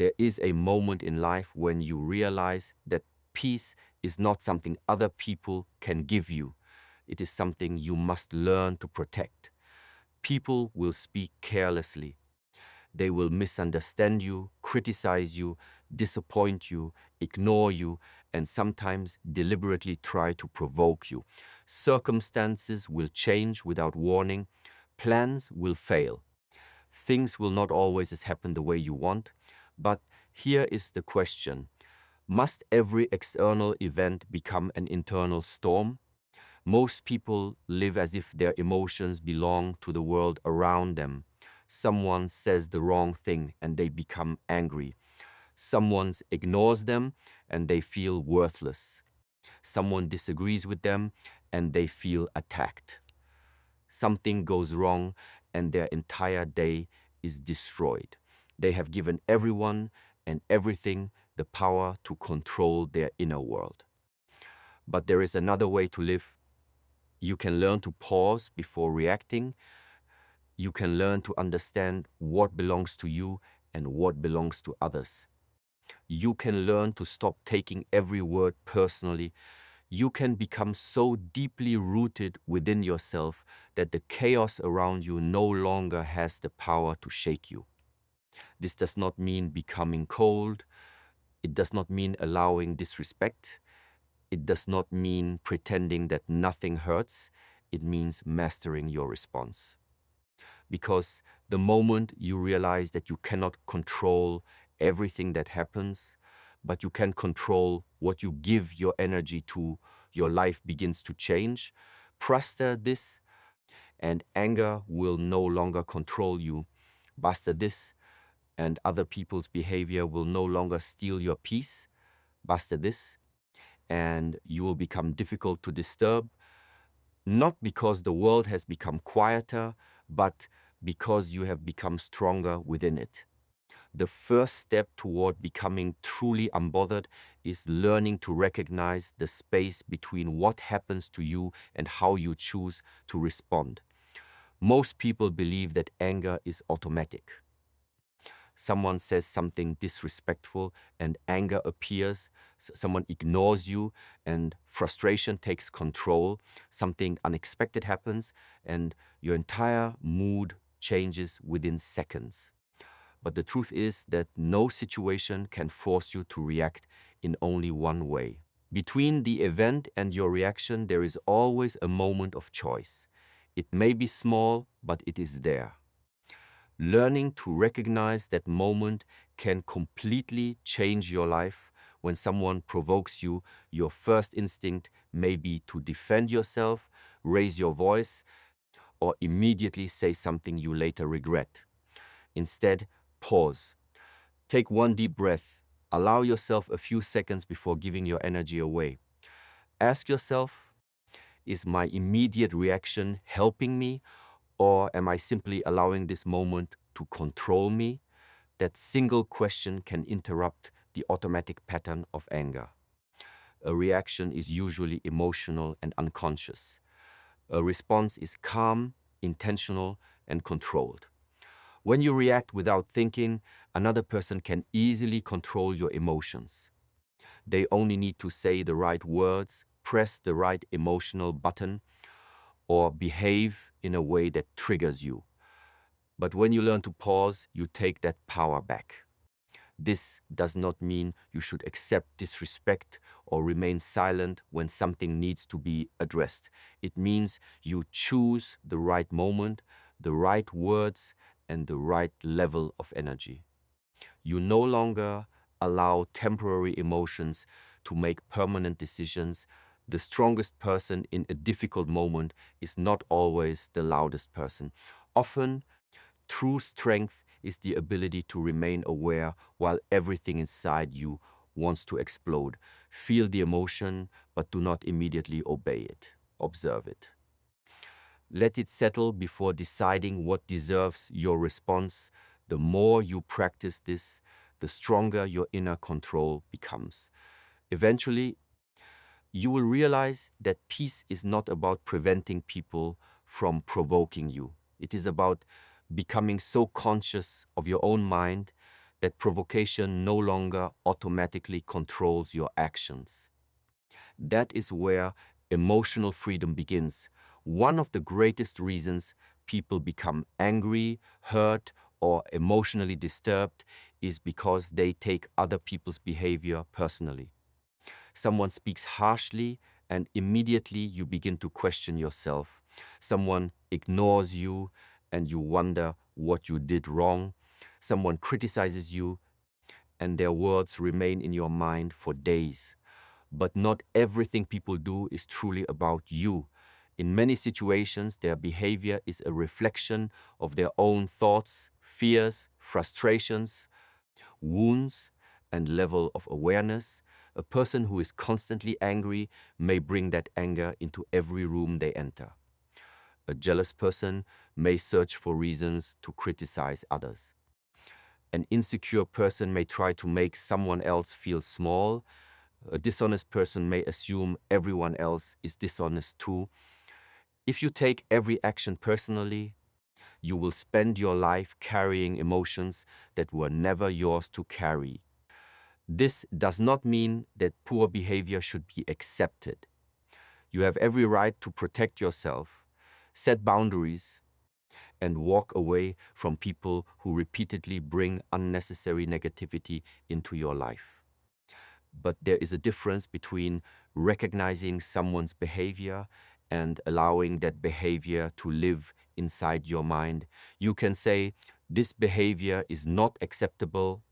There is a moment in life when you realize that peace is not something other people can give you. It is something you must learn to protect. People will speak carelessly. They will misunderstand you, criticize you, disappoint you, ignore you, and sometimes deliberately try to provoke you. Circumstances will change without warning. Plans will fail. Things will not always happen the way you want. But here is the question. Must every external event become an internal storm? Most people live as if their emotions belong to the world around them. Someone says the wrong thing and they become angry. Someone ignores them and they feel worthless. Someone disagrees with them and they feel attacked. Something goes wrong and their entire day is destroyed. They have given everyone and everything the power to control their inner world. But there is another way to live. You can learn to pause before reacting. You can learn to understand what belongs to you and what belongs to others. You can learn to stop taking every word personally. You can become so deeply rooted within yourself that the chaos around you no longer has the power to shake you. This does not mean becoming cold. It does not mean allowing disrespect. It does not mean pretending that nothing hurts. It means mastering your response. Because the moment you realize that you cannot control everything that happens, but you can control what you give your energy to, your life begins to change. Master this, and anger will no longer control you. Master this, and other people's behavior will no longer steal your peace. Master this, and you will become difficult to disturb, not because the world has become quieter, but because you have become stronger within it. The first step toward becoming truly unbothered is learning to recognize the space between what happens to you and how you choose to respond. Most people believe that anger is automatic. Someone says something disrespectful and anger appears. Someone ignores you and frustration takes control. Something unexpected happens and your entire mood changes within seconds. But the truth is that no situation can force you to react in only one way. Between the event and your reaction, there is always a moment of choice. It may be small, but it is there. Learning to recognize that moment can completely change your life. When someone provokes you, your first instinct may be to defend yourself, raise your voice, or immediately say something you later regret. Instead, pause. Take one deep breath. Allow yourself a few seconds before giving your energy away. Ask yourself, is my immediate reaction helping me, or am I simply allowing this moment to control me? That single question can interrupt the automatic pattern of anger. A reaction is usually emotional and unconscious. A response is calm, intentional, and controlled. When you react without thinking, another person can easily control your emotions. They only need to say the right words, press the right emotional button, or behave in a way that triggers you. But when you learn to pause, you take that power back. This does not mean you should accept disrespect or remain silent when something needs to be addressed. It means you choose the right moment, the right words, and the right level of energy. You no longer allow temporary emotions to make permanent decisions. The strongest person in a difficult moment is not always the loudest person. Often, true strength is the ability to remain aware while everything inside you wants to explode. Feel the emotion, but do not immediately obey it. Observe it. Let it settle before deciding what deserves your response. The more you practice this, the stronger your inner control becomes. Eventually, you will realize that peace is not about preventing people from provoking you. It is about becoming so conscious of your own mind that provocation no longer automatically controls your actions. That is where emotional freedom begins. One of the greatest reasons people become angry, hurt, or emotionally disturbed is because they take other people's behavior personally. Someone speaks harshly, and immediately you begin to question yourself. Someone ignores you, and you wonder what you did wrong. Someone criticizes you, and their words remain in your mind for days. But not everything people do is truly about you. In many situations, their behavior is a reflection of their own thoughts, fears, frustrations, wounds, and level of awareness. A person who is constantly angry may bring that anger into every room they enter. A jealous person may search for reasons to criticize others. An insecure person may try to make someone else feel small. A dishonest person may assume everyone else is dishonest too. If you take every action personally, you will spend your life carrying emotions that were never yours to carry. This does not mean that poor behavior should be accepted. You have every right to protect yourself, set boundaries, and walk away from people who repeatedly bring unnecessary negativity into your life. But there is a difference between recognizing someone's behavior and allowing that behavior to live inside your mind. You can say, "This behavior is not acceptable,"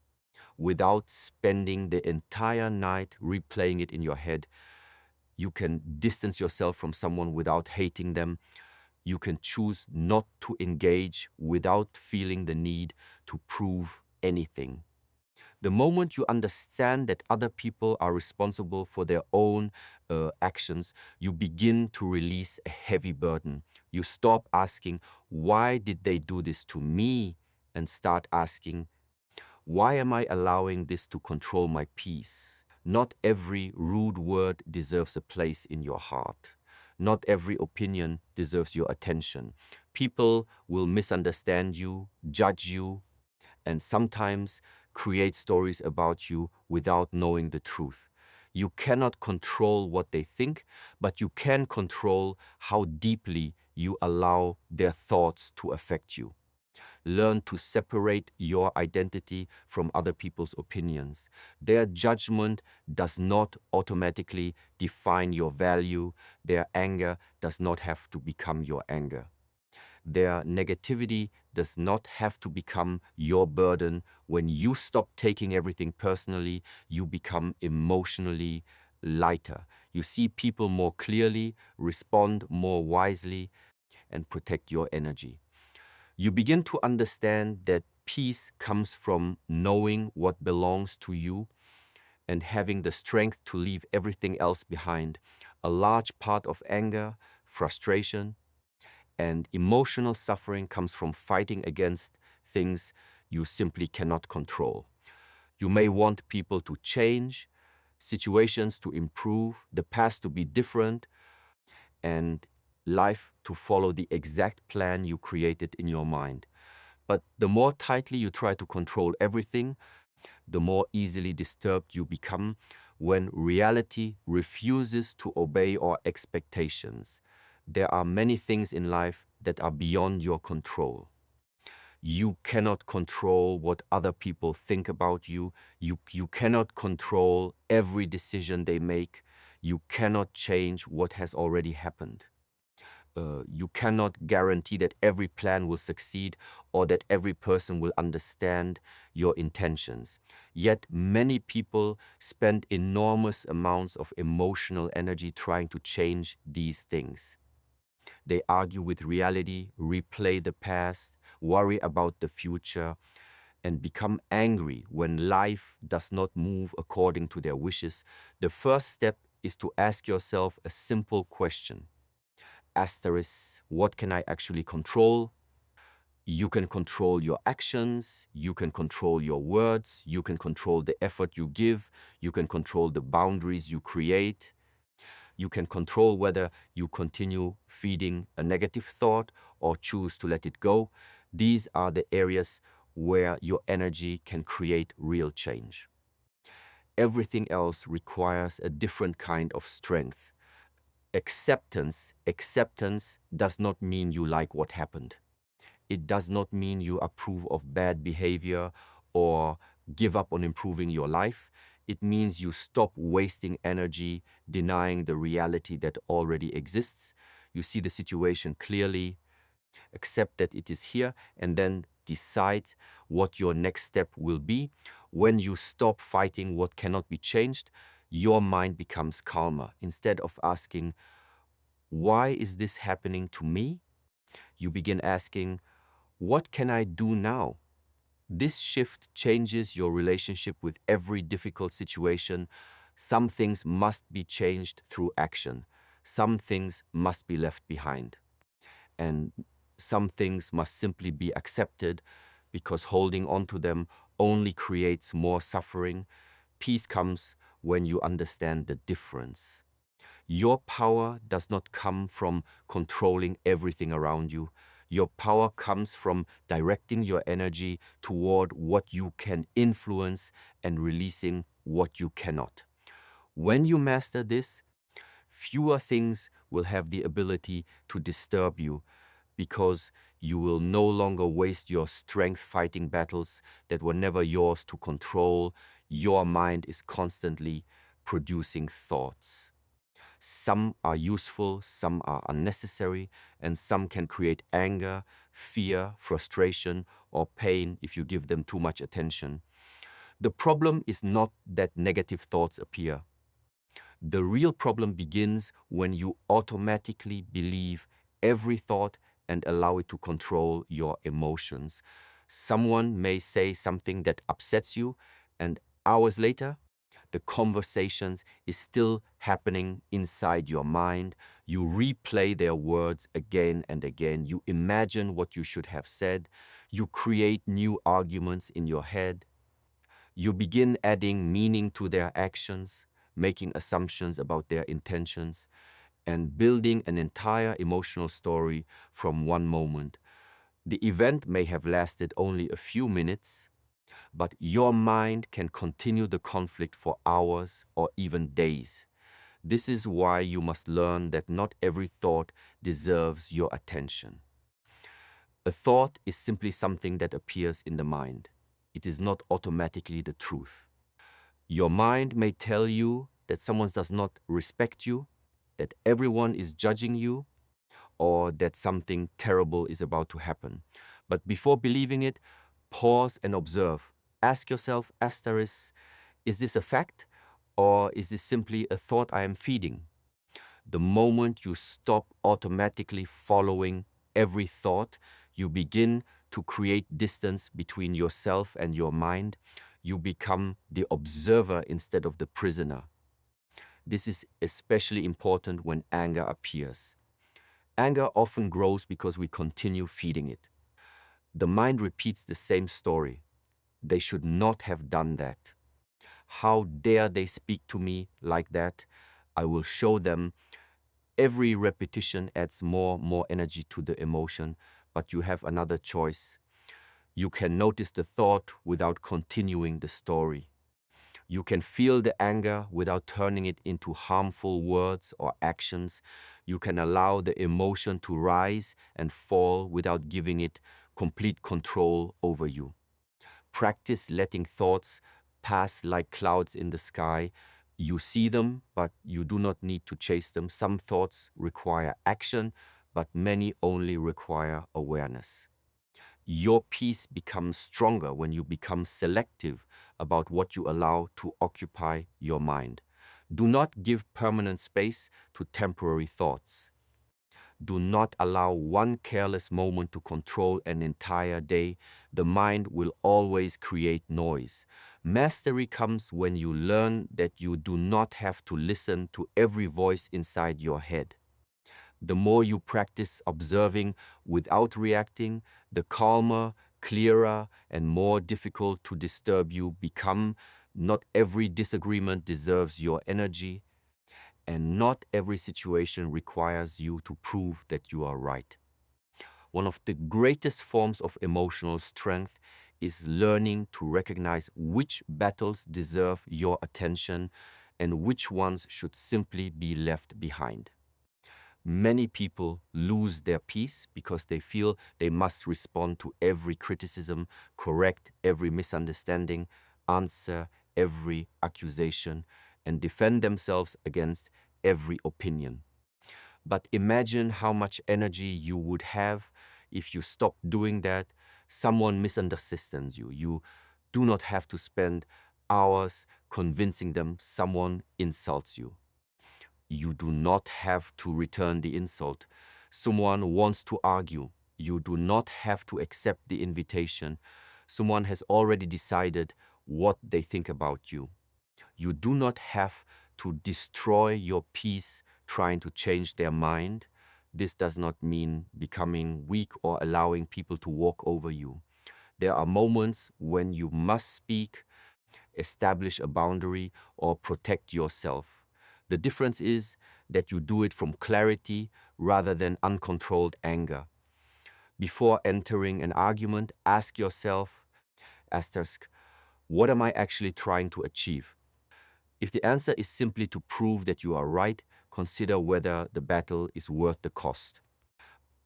without spending the entire night replaying it in your head. You can distance yourself from someone without hating them. You can choose not to engage without feeling the need to prove anything. The moment you understand that other people are responsible for their own actions, you begin to release a heavy burden. You stop asking, "Why did they do this to me?" and start asking, "Why am I allowing this to control my peace?" Not every rude word deserves a place in your heart. Not every opinion deserves your attention. People will misunderstand you, judge you, and sometimes create stories about you without knowing the truth. You cannot control what they think, but you can control how deeply you allow their thoughts to affect you. Learn to separate your identity from other people's opinions. Their judgment does not automatically define your value. Their anger does not have to become your anger. Their negativity does not have to become your burden. When you stop taking everything personally, you become emotionally lighter. You see people more clearly, respond more wisely, and protect your energy. You begin to understand that peace comes from knowing what belongs to you and having the strength to leave everything else behind. A large part of anger, frustration, and emotional suffering comes from fighting against things you simply cannot control. You may want people to change, situations to improve, the past to be different, and life to follow the exact plan you created in your mind. But the more tightly you try to control everything, the more easily disturbed you become when reality refuses to obey our expectations. There are many things in life that are beyond your control. You cannot control what other people think about you. You cannot control every decision they make. You cannot change what has already happened. You cannot guarantee that every plan will succeed or that every person will understand your intentions. Yet many people spend enormous amounts of emotional energy trying to change these things. They argue with reality, replay the past, worry about the future, and become angry when life does not move according to their wishes. The first step is to ask yourself a simple question. Asterisk, what can I actually control? You can control your actions, you can control your words, you can control the effort you give, you can control the boundaries you create, you can control whether you continue feeding a negative thought or choose to let it go. These are the areas where your energy can create real change. Everything else requires a different kind of strength. Acceptance does not mean you like what happened. It does not mean you approve of bad behavior or give up on improving your life. It means you stop wasting energy denying the reality that already exists. You see the situation clearly, accept that it is here, and then decide what your next step will be. When you stop fighting what cannot be changed, your mind becomes calmer. Instead of asking, why is this happening to me? You begin asking, what can I do now? This shift changes your relationship with every difficult situation. Some things must be changed through action. Some things must be left behind. And some things must simply be accepted because holding on to them only creates more suffering. Peace comes when you understand the difference. Your power does not come from controlling everything around you. Your power comes from directing your energy toward what you can influence and releasing what you cannot. When you master this, fewer things will have the ability to disturb you because you will no longer waste your strength fighting battles that were never yours to control. Your mind is constantly producing thoughts. Some are useful, some are unnecessary, and some can create anger, fear, frustration, or pain if you give them too much attention. The problem is not that negative thoughts appear. The real problem begins when you automatically believe every thought and allow it to control your emotions. Someone may say something that upsets you, and hours later, the conversations is still happening inside your mind. You replay their words again and again. You imagine what you should have said. You create new arguments in your head. You begin adding meaning to their actions, making assumptions about their intentions, and building an entire emotional story from one moment. The event may have lasted only a few minutes, but your mind can continue the conflict for hours or even days. This is why you must learn that not every thought deserves your attention. A thought is simply something that appears in the mind. It is not automatically the truth. Your mind may tell you that someone does not respect you, that everyone is judging you, or that something terrible is about to happen. But before believing it, pause and observe. Ask yourself, asterisk, is this a fact or is this simply a thought I am feeding? The moment you stop automatically following every thought, you begin to create distance between yourself and your mind. You become the observer instead of the prisoner. This is especially important when anger appears. Anger often grows because we continue feeding it. The mind repeats the same story. They should not have done that. How dare they speak to me like that? I will show them. Every repetition adds more energy to the emotion, but you have another choice. You can notice the thought without continuing the story. You can feel the anger without turning it into harmful words or actions. You can allow the emotion to rise and fall without giving it complete control over you. Practice letting thoughts pass like clouds in the sky. You see them, but you do not need to chase them. Some thoughts require action, but many only require awareness. Your peace becomes stronger when you become selective about what you allow to occupy your mind. Do not give permanent space to temporary thoughts. Do not allow one careless moment to control an entire day. The mind will always create noise. Mastery comes when you learn that you do not have to listen to every voice inside your head. The more you practice observing without reacting, the calmer, clearer, and more difficult to disturb you become. Not every disagreement deserves your energy, and not every situation requires you to prove that you are right. One of the greatest forms of emotional strength is learning to recognize which battles deserve your attention and which ones should simply be left behind. Many people lose their peace because they feel they must respond to every criticism, correct every misunderstanding, answer every accusation, and defend themselves against every opinion. But imagine how much energy you would have if you stopped doing that. Someone misunderstands you. You do not have to spend hours convincing them someone insults you. You do not have to return the insult. Someone wants to argue. You do not have to accept the invitation. Someone has already decided what they think about you. You do not have to destroy your peace trying to change their mind. This does not mean becoming weak or allowing people to walk over you. There are moments when you must speak, establish a boundary, or protect yourself. The difference is that you do it from clarity rather than uncontrolled anger. Before entering an argument, ask yourself, asterisk, what am I actually trying to achieve? If the answer is simply to prove that you are right, consider whether the battle is worth the cost.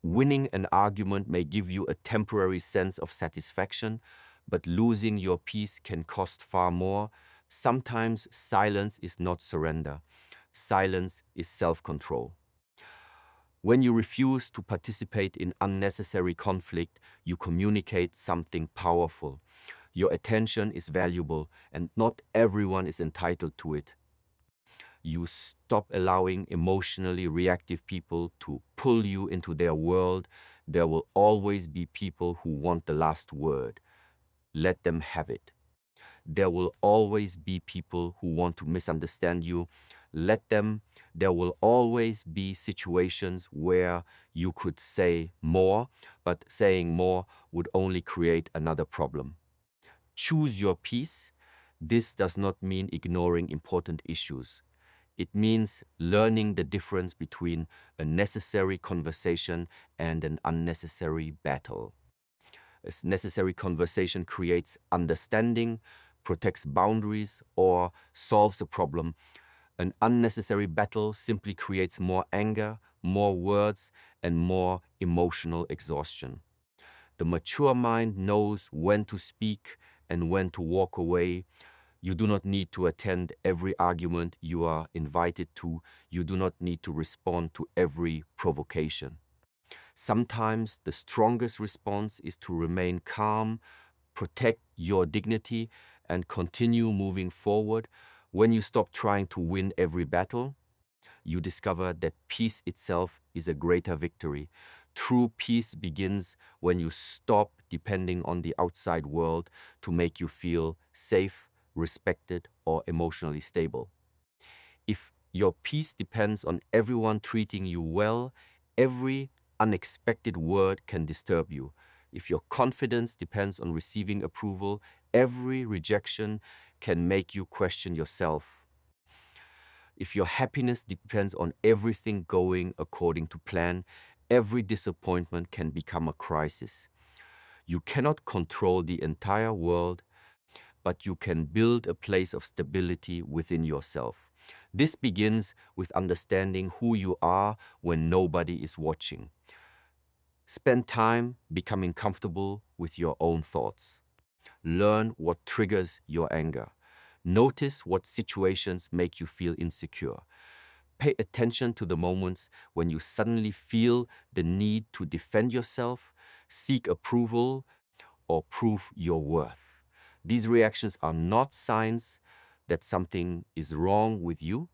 Winning an argument may give you a temporary sense of satisfaction, but losing your peace can cost far more. Sometimes silence is not surrender. Silence is self-control. When you refuse to participate in unnecessary conflict, you communicate something powerful. Your attention is valuable, and not everyone is entitled to it. You stop allowing emotionally reactive people to pull you into their world. There will always be people who want the last word. Let them have it. There will always be people who want to misunderstand you. Let them. There will always be situations where you could say more, but saying more would only create another problem. Choose your peace. This does not mean ignoring important issues. It means learning the difference between a necessary conversation and an unnecessary battle. A necessary conversation creates understanding, protects boundaries, or solves a problem. An unnecessary battle simply creates more anger, more words, and more emotional exhaustion. The mature mind knows when to speak and when to walk away. You do not need to attend every argument you are invited to. You do not need to respond to every provocation. Sometimes the strongest response is to remain calm, protect your dignity, and continue moving forward. When you stop trying to win every battle, you discover that peace itself is a greater victory. True peace begins when you stop depending on the outside world to make you feel safe, respected, or emotionally stable. If your peace depends on everyone treating you well, every unexpected word can disturb you. If your confidence depends on receiving approval, every rejection can make you question yourself. If your happiness depends on everything going according to plan, every disappointment can become a crisis. You cannot control the entire world, but you can build a place of stability within yourself. This begins with understanding who you are when nobody is watching. Spend time becoming comfortable with your own thoughts. Learn what triggers your anger. Notice what situations make you feel insecure. Pay attention to the moments when you suddenly feel the need to defend yourself, seek approval, or prove your worth. These reactions are not signs that something is wrong with you.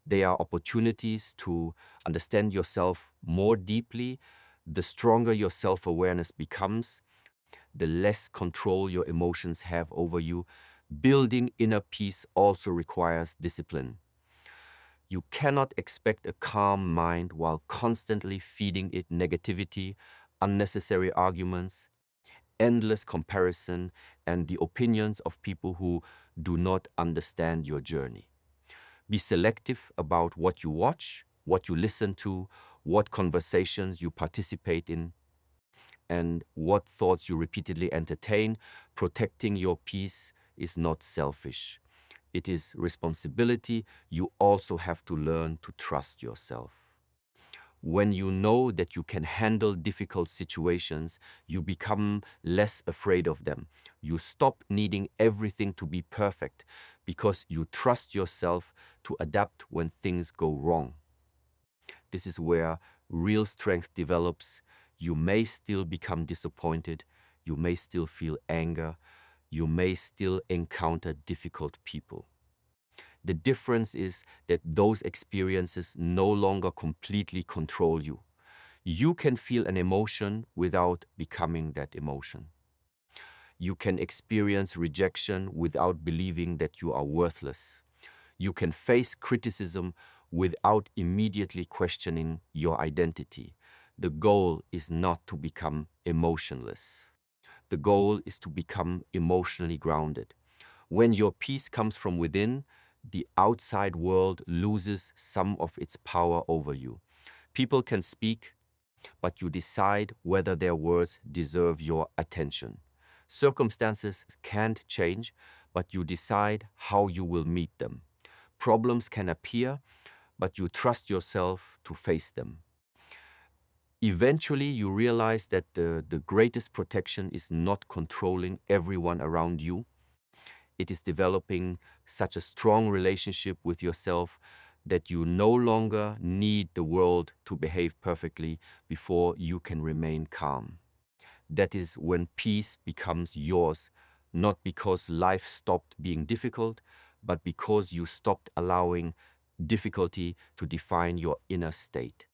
They are opportunities to understand yourself more deeply. The stronger your self-awareness becomes, the less control your emotions have over you. Building inner peace also requires discipline. You cannot expect a calm mind while constantly feeding it negativity, unnecessary arguments, endless comparison, and the opinions of people who do not understand your journey. Be selective about what you watch, what you listen to, what conversations you participate in. and what thoughts you repeatedly entertain, protecting your peace is not selfish. It is responsibility. You also have to learn to trust yourself. When you know that you can handle difficult situations, you become less afraid of them. You stop needing everything to be perfect because you trust yourself to adapt when things go wrong. This is where real strength develops. You may still become disappointed. You may still feel anger. You may still encounter difficult people. The difference is that those experiences no longer completely control you. You can feel an emotion without becoming that emotion. You can experience rejection without believing that you are worthless. You can face criticism without immediately questioning your identity. The goal is not to become emotionless. The goal is to become emotionally grounded. When your peace comes from within, the outside world loses some of its power over you. People can speak, but you decide whether their words deserve your attention. Circumstances can't change, but you decide how you will meet them. Problems can appear, but you trust yourself to face them. Eventually, you realize that the greatest protection is not controlling everyone around you. It is developing such a strong relationship with yourself that you no longer need the world to behave perfectly before you can remain calm. That is when peace becomes yours, not because life stopped being difficult, but because you stopped allowing difficulty to define your inner state.